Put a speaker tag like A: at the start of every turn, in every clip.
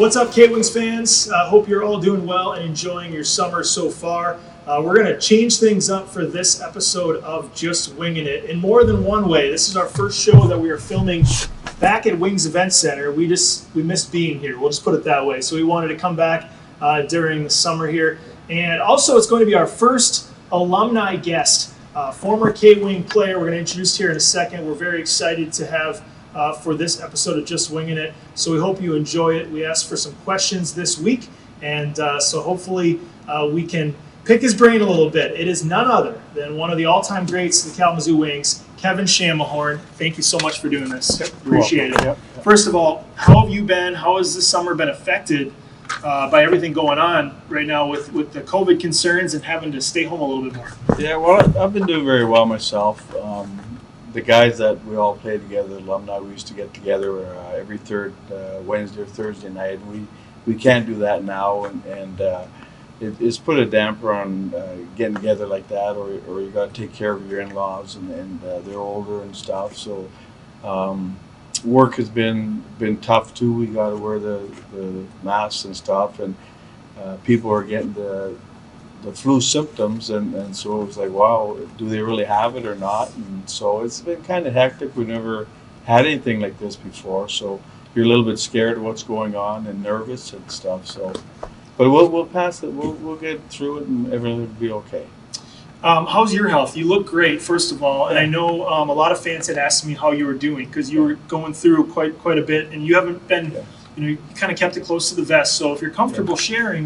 A: What's up, K-Wings fans? Hope you're all doing well and enjoying your summer so far. We're going to change things up for this episode of Just Winging It in more than one way. This is our first show that we are filming back at Wings Event Center. We missed being here. We'll just put it that way. So we wanted to come back during the summer here. And also, it's going to be our first alumni guest, former K-Wing player. We're going to introduce here in a second. We're very excited to have for this episode of Just Winging It. So we hope you enjoy it. We asked for some questions this week, and so hopefully we can pick his brain a little bit. It is none other than one of the all-time greats of the Kalamazoo Wings, Kevin Schamehorn. Thank you so much for doing this. Appreciate it. Yep. First of all, how have you been? How has this summer been affected by everything going on right now with the COVID concerns and having to stay home a little bit more?
B: Yeah, well, I've been doing very well myself. The guys that we all play together, the alumni, we used to get together every third Wednesday or Thursday night. We can't do that now, and it's put a damper on getting together like that, or you got to take care of your in-laws, and they're older and stuff. So work has been tough too. We got to wear the masks and stuff, and people are getting the flu symptoms, and so it was like, wow, do they really have it or not? And so it's been kind of hectic. We never had anything like this before, so you're a little bit scared of what's going on and nervous and stuff. So, but we'll pass it. We'll get through it, and everything will be okay.
A: How's your health? You look great, first of all, and I know a lot of fans had asked me how you were doing because you were going through quite a bit, and you haven't been. Yeah. You kind of kept it close to the vest. So if you're comfortable sharing,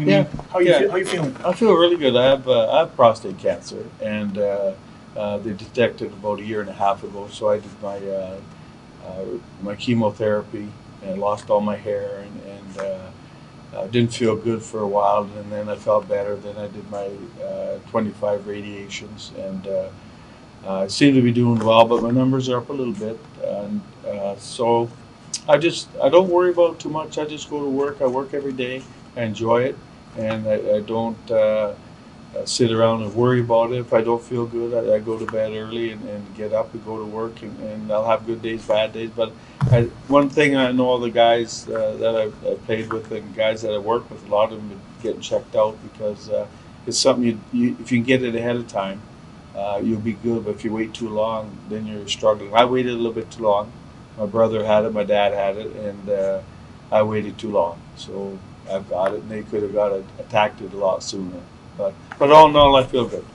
A: how you feeling?
B: I feel really good. I have prostate cancer, and they detected about a year and a half ago. So I did my chemotherapy and lost all my hair, and didn't feel good for a while. And then I felt better. Then I did my 25 radiations, and I seem to be doing well. But my numbers are up a little bit, and so. I don't worry about it too much. I just go to work. I work every day. I enjoy it, and I don't sit around and worry about it. If I don't feel good, I go to bed early and get up and go to work, and I'll have good days, bad days. But one thing I know, all the guys that I've played with and guys that I work with, a lot of them are getting checked out because it's something if you can get it ahead of time, you'll be good. But if you wait too long, then you're struggling. I waited a little bit too long. My brother had it, my dad had it, and I waited too long. So I've got it, and they could have attacked it a lot sooner. But all in all, I feel good.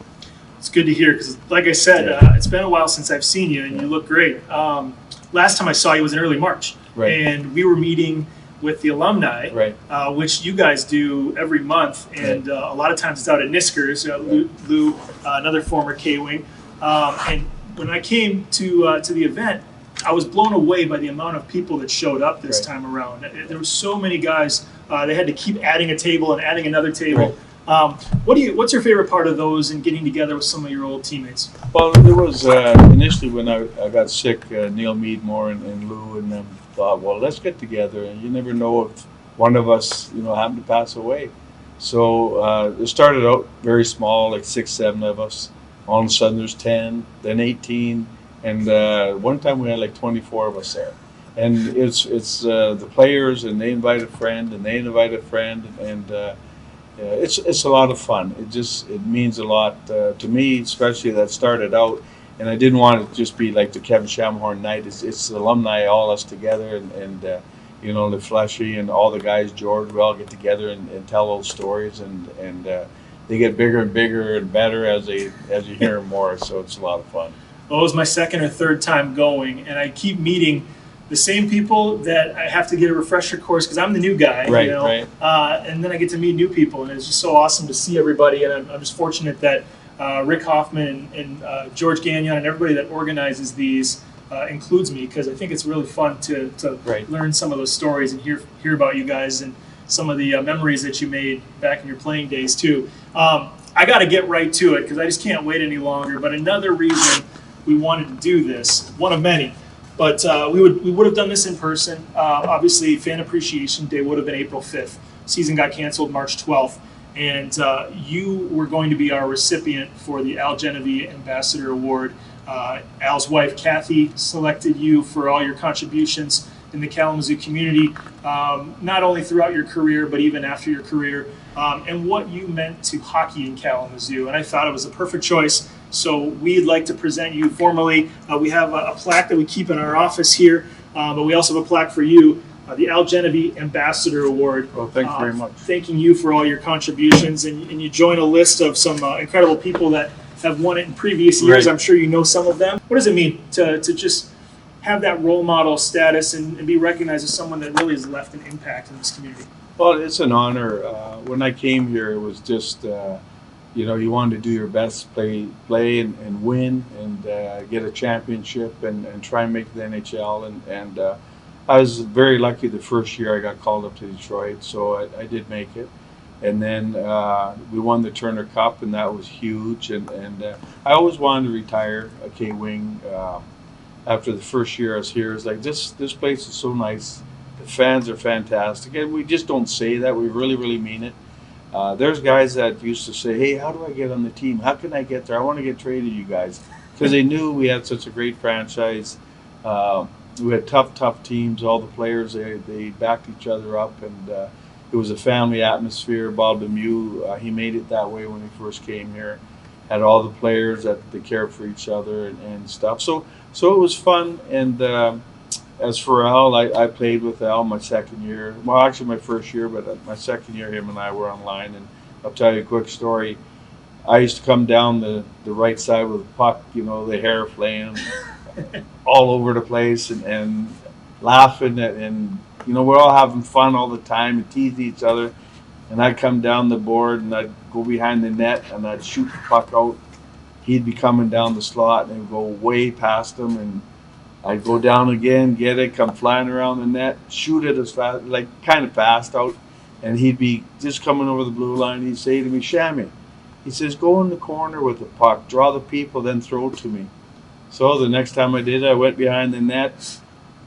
A: It's good to hear because, like I said, it's been a while since I've seen you, and you look great. Last time I saw you was in early March, and we were meeting with the alumni, which you guys do every month, and a lot of times it's out at Niskers. Lou, another former K-Wing, and when I came to the event, I was blown away by the amount of people that showed up this time around. There were so many guys. They had to keep adding a table and adding another table. What's your favorite part of those and getting together with some of your old teammates?
B: Well, there was initially when I got sick, Neil Meadmore and Lou and them thought, well, let's get together. And you never know if one of us, happened to pass away. So it started out very small, like 6, 7 of us. All of a sudden there's 10, then 18. And one time we had like 24 of us there, and it's the players, and they invite a friend, and they invite a friend, and it's a lot of fun. It means a lot to me, especially that started out, and I didn't want it to just be like the Kevin Schamehorn night. It's the alumni, all us together, and the Fleshy and all the guys, George, we all get together and tell those stories, and they get bigger and bigger and better as you hear them more. So it's a lot of fun.
A: Well, it was my second or third time going, and I keep meeting the same people that I have to get a refresher course because I'm the new guy, and then I get to meet new people, and it's just so awesome to see everybody. And I'm just fortunate that Rick Hoffman and George Gagnon and everybody that organizes these includes me because I think it's really fun to learn some of those stories and hear about you guys and some of the memories that you made back in your playing days too. I got to get right to it because I just can't wait any longer. But another reason we wanted to do this, one of many, but we would have done this in person. Obviously, Fan Appreciation Day would have been April 5th. Season got canceled March 12th, and you were going to be our recipient for the Al Genovy Ambassador Award. Al's wife, Kathy, selected you for all your contributions in the Kalamazoo community, not only throughout your career, but even after your career, and what you meant to hockey in Kalamazoo. And I thought it was a perfect choice. So we'd like to present you formally. We have a plaque that we keep in our office here, but we also have a plaque for you, the Al Genovy Ambassador Award.
B: Well, thanks very much.
A: Thanking you for all your contributions, and you join a list of some incredible people that have won it in previous years.
B: Right.
A: I'm sure you know some of them. What does it mean to just have that role model status and be recognized as someone that really has left an impact in this community?
B: Well, it's an honor. When I came here, it was just, you wanted to do your best, play and win and get a championship and try and make the NHL. And I was very lucky the first year I got called up to Detroit, so I did make it. And then we won the Turner Cup, and that was huge. And I always wanted to retire a K-Wing. After the first year I was here, it's like, this place is so nice. The fans are fantastic. And we just don't say that. We really, really mean it. There's guys that used to say, hey, how do I get on the team? How can I get there? I want to get traded, you guys. Because they knew we had such a great franchise. We had tough teams. All the players, they backed each other up. And it was a family atmosphere. Bob Lemieux, he made it that way when he first came here. Had all the players that they cared for each other and stuff. So it was fun. And as for Al, I played with Al my second year. Well, actually my first year, but my second year, him and I were on line. And I'll tell you a quick story. I used to come down the right side with the puck, the hair flaying all over the place and laughing. And we're all having fun all the time and tease each other. And I'd come down the board and I'd go behind the net and I'd shoot the puck out. He'd be coming down the slot and I'd go way past him, and I'd go down again, get it, come flying around the net, shoot it as fast, like kind of fast out. And he'd be just coming over the blue line. He'd say to me, Shammy, he says, go in the corner with the puck, draw the people, then throw it to me. So the next time I did it, I went behind the net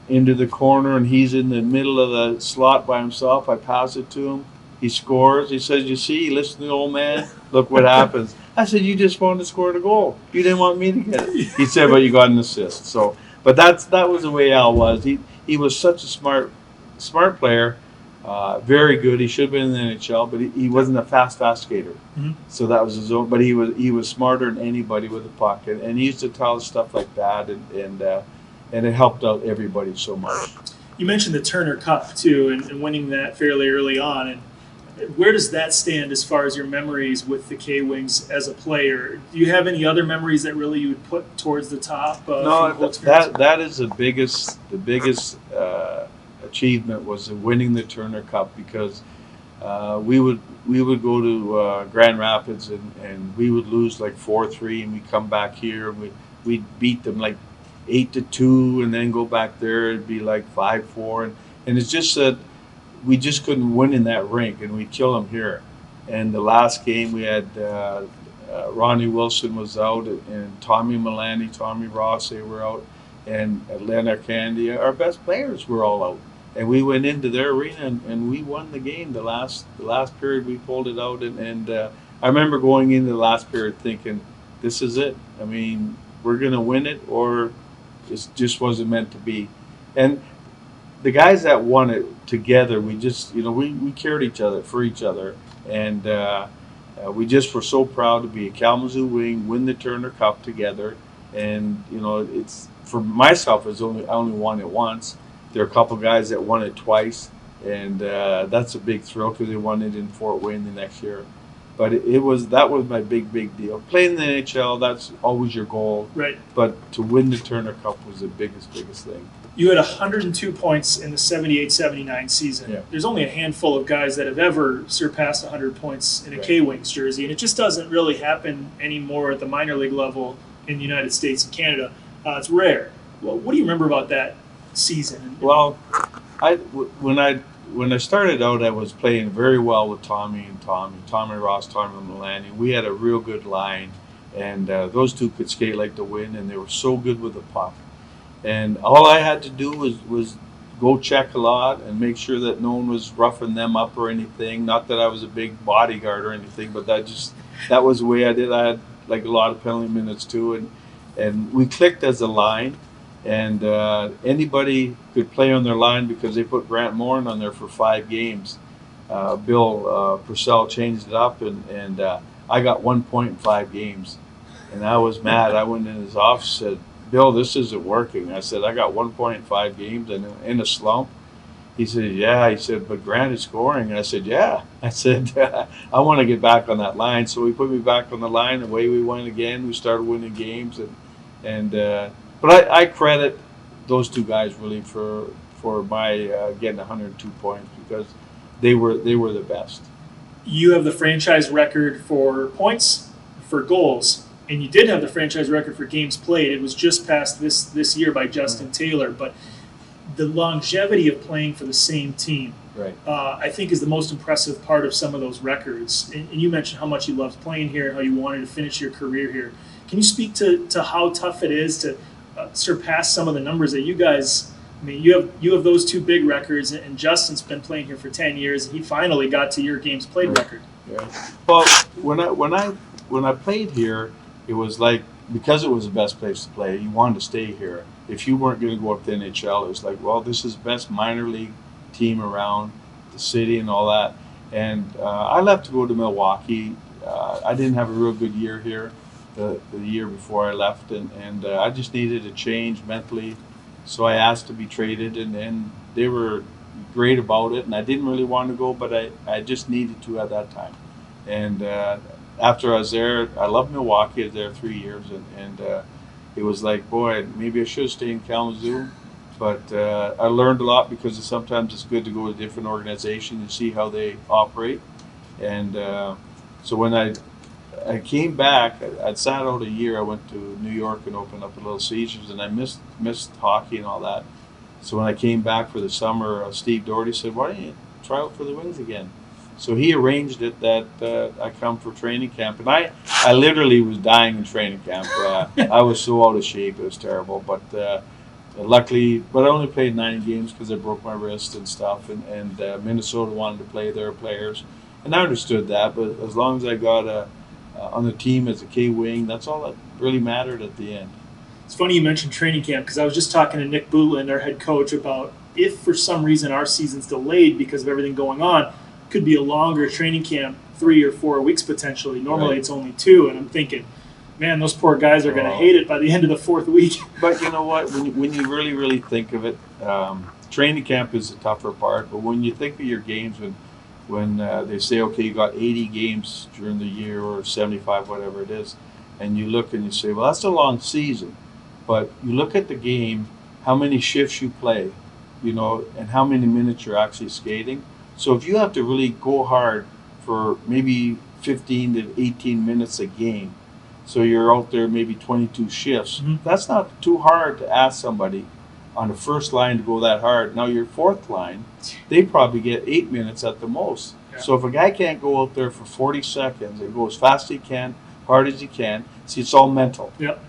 B: into the corner, and he's in the middle of the slot by himself. I pass it to him. He scores. He says, you see, listen to the old man. Look what happens. I said, you just wanted to score the goal. You didn't want me to get it. He said, but you got an assist. So, but that was the way Al was. He was such a smart player, very good. He should have been in the NHL, but he wasn't a fast skater. Mm-hmm. So that was his own. But he was smarter than anybody with a puck, and he used to tell us stuff like that, and it helped out everybody so much.
A: You mentioned the Turner Cup too, and winning that fairly early on. And where does that stand as far as your memories with the K-Wings as a player? Do you have any other memories that really you would put towards the top?
B: No, that is the biggest achievement was winning the Turner Cup, because we would go to Grand Rapids and we would lose like 4-3, and we'd come back here and we'd beat them like 8-2, and then go back there, it'd be like 5-4, and it's just that we just couldn't win in that rink, and we'd kill them here. And the last game we had Ronnie Wilson was out, and Tommy Milani, Tommy Ross, they were out, and Leonard Candy, our best players were all out. And we went into their arena and we won the game. The last period we pulled it out, and I remember going into the last period thinking, this is it. I mean, we're gonna win it, or it just wasn't meant to be. And the guys that won it together, we just, we cared each other for each other, and we just were so proud to be a Kalamazoo Wing, win the Turner Cup together. And it's, for myself, I only won it once. There are a couple guys that won it twice, and that's a big thrill because they won it in Fort Wayne the next year. But that was my big deal. Playing in the NHL, that's always your goal.
A: Right. But
B: to win the Turner Cup was the biggest thing.
A: You had 102 points in the 78-79 season.
B: Yeah.
A: There's only a handful of guys that have ever surpassed 100 points in a K-Wings jersey, and it just doesn't really happen anymore at the minor league level in the United States and Canada. It's rare. Well, what do you remember about that season?
B: Well, when I started out, I was playing very well with Tommy Ross, Tommy Milani. We had a real good line, and those two could skate like the wind, and they were so good with the puck. And all I had to do was go check a lot and make sure that no one was roughing them up or anything. Not that I was a big bodyguard or anything, but that was the way I did. I had like a lot of penalty minutes too, and we clicked as a line. and anybody could play on their line because they put Grant Morin on there for 5 games. Bill Purcell changed it up, and I got 1 point in 5 games, and I was mad. I went in his office and said, Bill, this isn't working. I said, I got 1 point in 5 games and in a slump. He said, yeah. He said, but Grant is scoring. And I said, yeah. I said, I want to get back on that line. So he put me back on the line. Away we went again. We started winning games, but I credit those 2 guys really for my getting 102 points because they were the best.
A: You have the franchise record for points, for goals, and you did have the franchise record for games played. It was just passed this year by Justin Taylor, but the longevity of playing for the same team,
B: right?
A: I think is the most impressive part of some of those records. And you mentioned how much you loved playing here, how you wanted to finish your career here. Can you speak to how tough it is to surpass some of the numbers that you guys? I mean, you have those 2 big records, and Justin's been playing here for 10 years, and he finally got to your games played record.
B: Yeah. Well, when I played here, it was like, because it was the best place to play, you wanted to stay here. If you weren't going to go up to the NHL, it was like, well, this is the best minor league team around the city and all that. And I left to go to Milwaukee. I didn't have a real good year here the year before I left, and I just needed a change mentally. So I asked to be traded, and they were great about it. And I didn't really want to go, but I just needed to at that time. And after I was there, I loved Milwaukee. I was there 3 years, and it was like, boy, maybe I should have stayed in Kalamazoo. But I learned a lot because sometimes it's good to go to a different organization and see how they operate. And so when I came back, I'd sat out a year. I went to New York and opened up a Little Caesars, and I missed hockey and all that. So when I came back for the summer, Steve Doherty said, why don't you try out for the Wings again? So he arranged it that I come for training camp. And I literally was dying in training camp. I was so out of shape. It was terrible. But luckily, I only played 9 games because I broke my wrist and stuff. And Minnesota wanted to play their players. And I understood that. But as long as I got on the team as a K-wing, that's all that really mattered at the end.
A: It's funny you mentioned training camp because I was just talking to Nick Bootland, our head coach, about if for some reason our season's delayed because of everything going on, could be a longer training camp, 3 or 4 weeks potentially. Normally
B: Right.
A: It's only 2, and I'm thinking, man, those poor guys are going to hate it by the end of the 4th week.
B: But you know what? When you really, really think of it, training camp is the tougher part. But when you think of your games, when they say, okay, you got 80 games during the year or 75, whatever it is, and you look and you say, well, that's a long season. But you look at the game, how many shifts you play, and how many minutes you're actually skating. So if you have to really go hard for maybe 15 to 18 minutes a game, so you're out there maybe 22 shifts, that's not too hard to ask somebody on the first line to go that hard. Now your 4th line, they probably get 8 minutes at the most.
A: Yeah.
B: So if a guy can't go out there for 40 seconds and go as fast as he can, hard as he can, see, it's all mental.
A: Yep.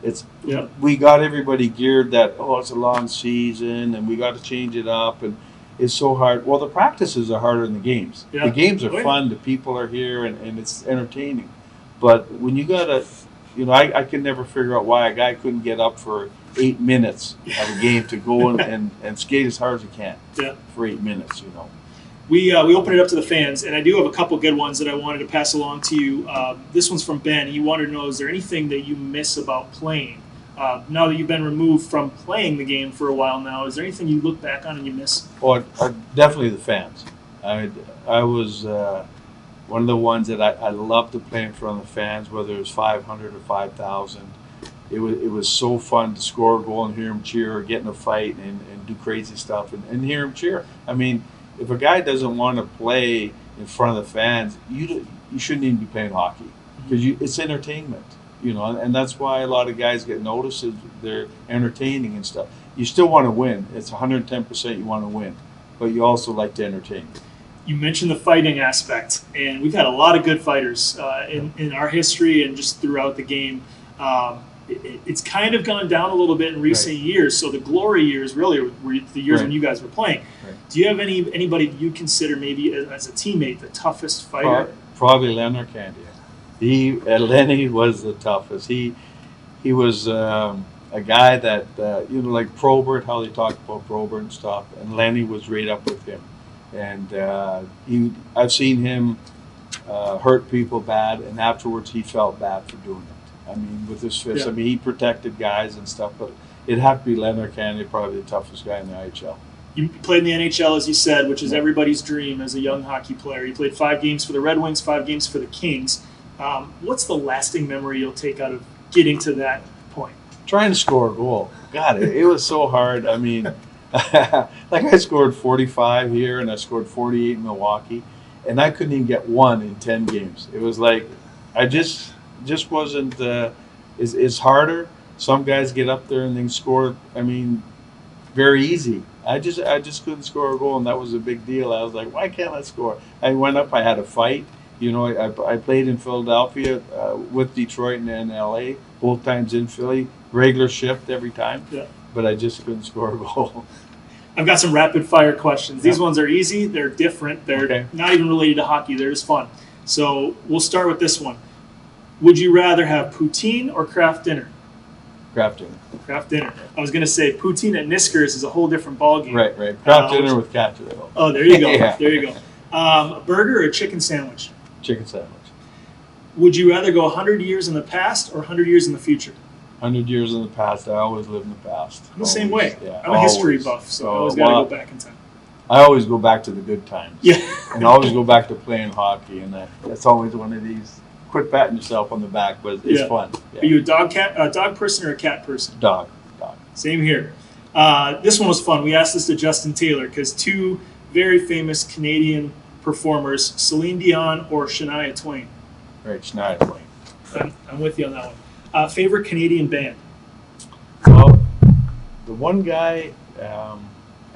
B: We got everybody geared that, it's a long season and we got to change it up, and it's so hard. Well, the practices are harder than the games.
A: Yeah.
B: The games are
A: Oh, yeah.
B: fun. The people are here, and it's entertaining. But when you got to, I could never figure out why a guy couldn't get up for 8 minutes of a game to go and skate as hard as he can for 8 minutes,
A: We open it up to the fans, and I do have a couple good ones that I wanted to pass along to you. This one's from Ben. He wanted to know, is there anything that you miss about playing? Now that you've been removed from playing the game for a while now, is there anything you look back on and you miss?
B: Well, definitely the fans. I was one of the ones that I loved to play in front of the fans, whether it was 500 or 5,000. It was so fun to score a goal and hear them cheer, or get in a fight and do crazy stuff and hear them cheer. I mean, if a guy doesn't want to play in front of the fans, you shouldn't even be playing hockey because it's entertainment. And that's why a lot of guys get noticed. Is they're entertaining and stuff. You still want to win. It's 110% you want to win, but you also like to entertain.
A: You mentioned the fighting aspect, and we've had a lot of good fighters in our history and just throughout the game. It's kind of gone down a little bit in recent years. So the glory years really were the years when you guys were playing. Right. Do you have anybody you consider maybe as a teammate the toughest fighter?
B: Probably Leonard Candia. Lenny was the toughest. He was a a guy that like Probert, how they talk about Probert and stuff, and Lenny was right up with him, and I've seen him hurt people bad, and afterwards he felt bad for doing it. I mean, with his fist,
A: Yeah.
B: I mean, he protected guys and stuff, but it'd have to be Leonard Kennedy, probably the toughest guy in the IHL.
A: You played in the NHL, as you said, which is everybody's dream as a young hockey player. You played 5 games for the Red Wings, 5 games for the Kings. What's the lasting memory you'll take out of getting to that point?
B: Trying to score a goal. God, it was so hard. I mean, like I scored 45 here and I scored 48 in Milwaukee, and I couldn't even get one in 10 games. It was like I just wasn't. It's harder. Some guys get up there and they score. I mean, very easy. I just couldn't score a goal, and that was a big deal. I was like, why can't I score? I went up. I had a fight. You know, I played in Philadelphia with Detroit and in LA, both times in Philly, regular shift every time.
A: Yeah.
B: But I just couldn't score a goal.
A: I've got some rapid fire questions. These ones are easy. They're different. They're not even related to hockey. They're just fun. So we'll start with this one. Would you rather have poutine or Kraft dinner?
B: Kraft dinner.
A: Kraft dinner. I was going to say poutine at Nisker's is a whole different ballgame.
B: Right. Kraft dinner with ketchup.
A: Oh, there you go.
B: Yeah.
A: There you go. A burger or a chicken sandwich?
B: Chicken sandwich.
A: Would you rather go 100 years in the past or 100 years in the future?
B: 100 years in the past. I always live in the past.
A: I'm the same way.
B: Yeah,
A: I'm a history buff, so I always got to go back in time.
B: I always go back to the good times.
A: Yeah.
B: And I always go back to playing hockey, and that's always one of these. Quit patting yourself on the back, but it's fun. Yeah.
A: Are you a dog person or a cat person?
B: Dog.
A: Same here. This one was fun. We asked this to Justin Taylor because 2 very famous Canadian performers, Celine Dion or Shania Twain.
B: Right, Schneider.
A: I'm with you on that one. Favorite Canadian band?
B: Well, the one guy,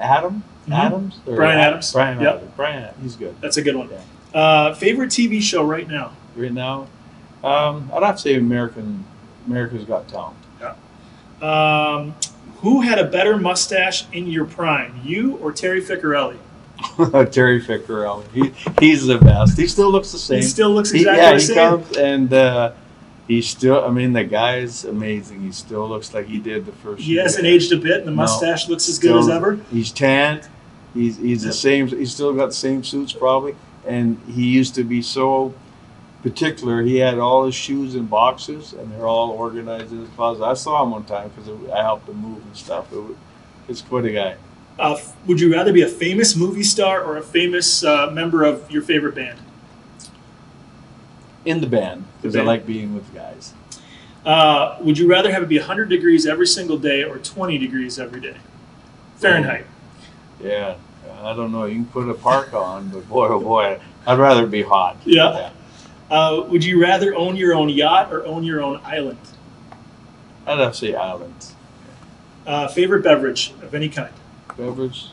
B: Adams? Or
A: Brian Adams.
B: Brian
A: Yep.
B: Adams. Brian Adams. He's good.
A: That's a good one.
B: Yeah.
A: Favorite TV show right now?
B: Right now, I'd have to say America's Got Talent.
A: Who had a better mustache in your prime, you or Terry Ficcarelli?
B: Terry Ficcarelli. He's the best. He still looks the same.
A: He still looks exactly the same.
B: Yeah, he comes and he's still. I mean, the guy's amazing. He still looks like he did the first.
A: He
B: year.
A: hasn't aged a bit, and the mustache looks as good as ever.
B: He's tanned. He's the same. He's still got the same suits probably, and he used to be so particular. He had all his shoes in boxes, and they're all organized in his closet. I saw him one time because I helped him move and stuff. It's quite a guy.
A: Would you rather be a famous movie star or a famous member of your favorite band?
B: In the band, because I like being with guys.
A: Would you rather have it be 100 degrees every single day or 20 degrees every day? Fahrenheit.
B: Yeah, I don't know. You can put a parka on, but boy, oh boy, I'd rather be hot.
A: Yeah. Would you rather own your own yacht or own your own island?
B: I'd have to say islands.
A: Favorite beverage of any kind?
B: Beverage?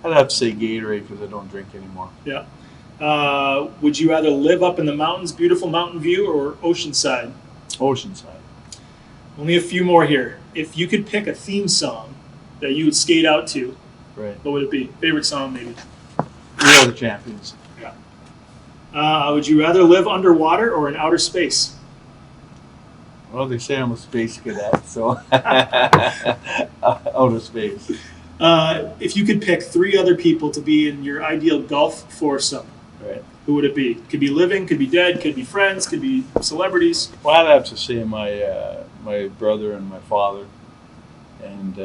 B: I'd have to say Gatorade because I don't drink anymore.
A: Yeah. Would you rather live up in the mountains, beautiful mountain view, or oceanside?
B: Oceanside.
A: Only a few more here. If you could pick a theme song that you would skate out to,
B: right,
A: what would it be? Favorite song, maybe?
B: We are the champions.
A: Yeah. Would you rather live underwater or in outer space?
B: Well, they say I'm a space cadet, so outer space.
A: If you could pick 3 other people to be in your ideal golf foursome,
B: Right.
A: who would it be? Could be living, could be dead, could be friends, could be celebrities.
B: Well, I'd have to say my brother and my father, and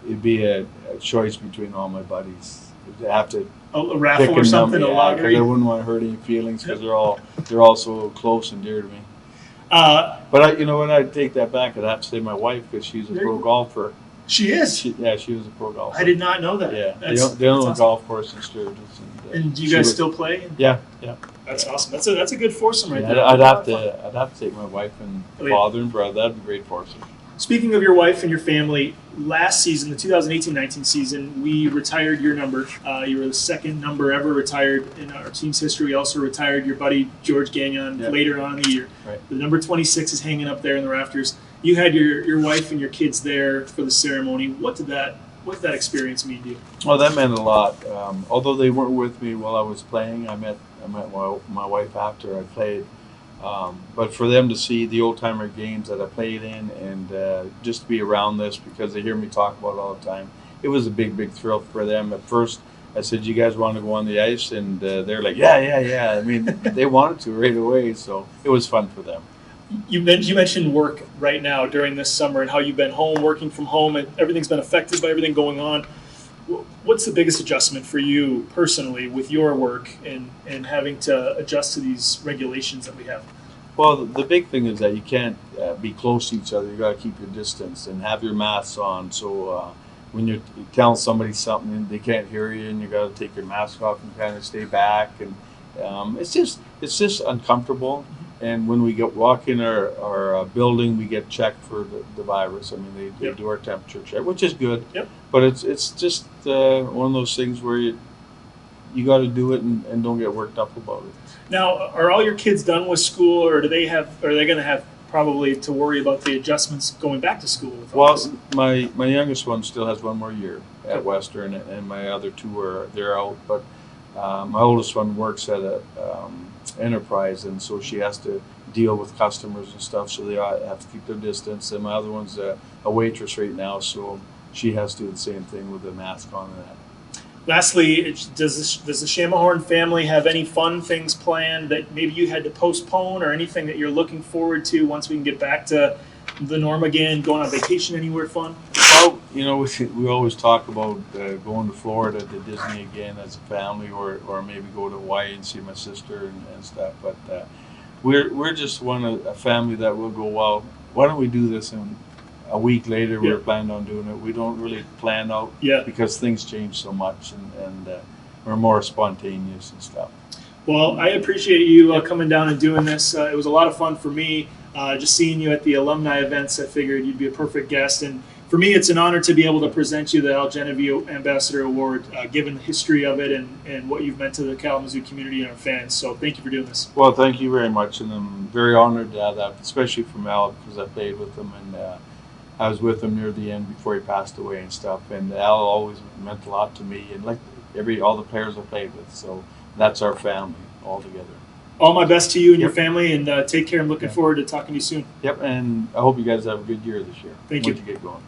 B: it'd be a choice between all my buddies. I'd have to
A: A raffle or something, a lottery.
B: I wouldn't want to hurt any feelings because they're all so close and dear to me. But you know what? I'd take that back. I'd have to say my wife because she's a pro golfer.
A: She is.
B: She was a pro golfer.
A: I did not know that.
B: Yeah,
A: That's
B: they own a
A: awesome.
B: golf course in Sturgis.
A: And do you guys still play?
B: Yeah.
A: That's awesome. That's a good foursome right there.
B: I'd have to take my wife and father and brother. That'd be a great foursome.
A: Speaking of your wife and your family, last season, the 2018-19 season, we retired your number. You were the second number ever retired in our team's history. We also retired your buddy George Gagnon later on in the year.
B: Right.
A: The number 26 is hanging up there in the rafters. You had your wife and your kids there for the ceremony. What did that experience mean to you?
B: Well, that meant a lot. Although they weren't with me while I was playing, I met my wife after I played. But for them to see the old timer games that I played in, and just to be around this because they hear me talk about it all the time, it was a big thrill for them. At first, I said, "You guys want to go on the ice?" And they're like, "Yeah." I mean, they wanted to right away, so it was fun for them.
A: You mentioned work right now during this summer and how you've been home, working from home, and everything's been affected by everything going on. What's the biggest adjustment for you personally with your work and having to adjust to these regulations that we have?
B: Well, the big thing is that you can't be close to each other. You got to keep your distance and have your masks on. So when you're telling somebody something, they can't hear you, and you got to take your mask off and kind of stay back. And it's just uncomfortable. And when we walk in our building, we get checked for the virus. I mean, they
A: Yep.
B: do our temperature check, which is good.
A: Yep.
B: But it's just one of those things where you got to do it and don't get worked up about it.
A: Now, are all your kids done with school, or are they going to have probably to worry about the adjustments going back to school? With all
B: Well,
A: this?
B: my youngest one still has one more year at Western, and my other two they're out. But my oldest one works at a enterprise, and so she has to deal with customers and stuff. So they have to keep their distance. And my other one's a waitress right now, so she has to do the same thing with the mask on and that.
A: Lastly, does the Schamehorn family have any fun things planned that maybe you had to postpone, or anything that you're looking forward to once we can get back to the norm again, going on vacation anywhere fun?
B: Well, we always talk about going to Florida to Disney again as a family, or maybe go to Hawaii and see my sister and stuff. But we're just a family that will go, well, why don't we do this? And a week later, we're planning on doing it. We don't really plan out because things change so much, and we're more spontaneous and stuff.
A: Well, I appreciate you coming down and doing this. It was a lot of fun for me. Just seeing you at the alumni events, I figured you'd be a perfect guest. And for me, it's an honor to be able to present you the Genovy Ambassador Award, given the history of it and what you've meant to the Kalamazoo community and our fans. So thank you for doing this.
B: Well, thank you very much, and I'm very honored to have that, especially from Al, because I played with him, and I was with him near the end before he passed away and stuff. And Al always meant a lot to me, and like all the players I played with. So that's our family all together.
A: All my best to you and your family, and take care. I'm looking forward to talking to you soon.
B: Yep, and I hope you guys have a good year this year.
A: Thank you.
B: Once you get going.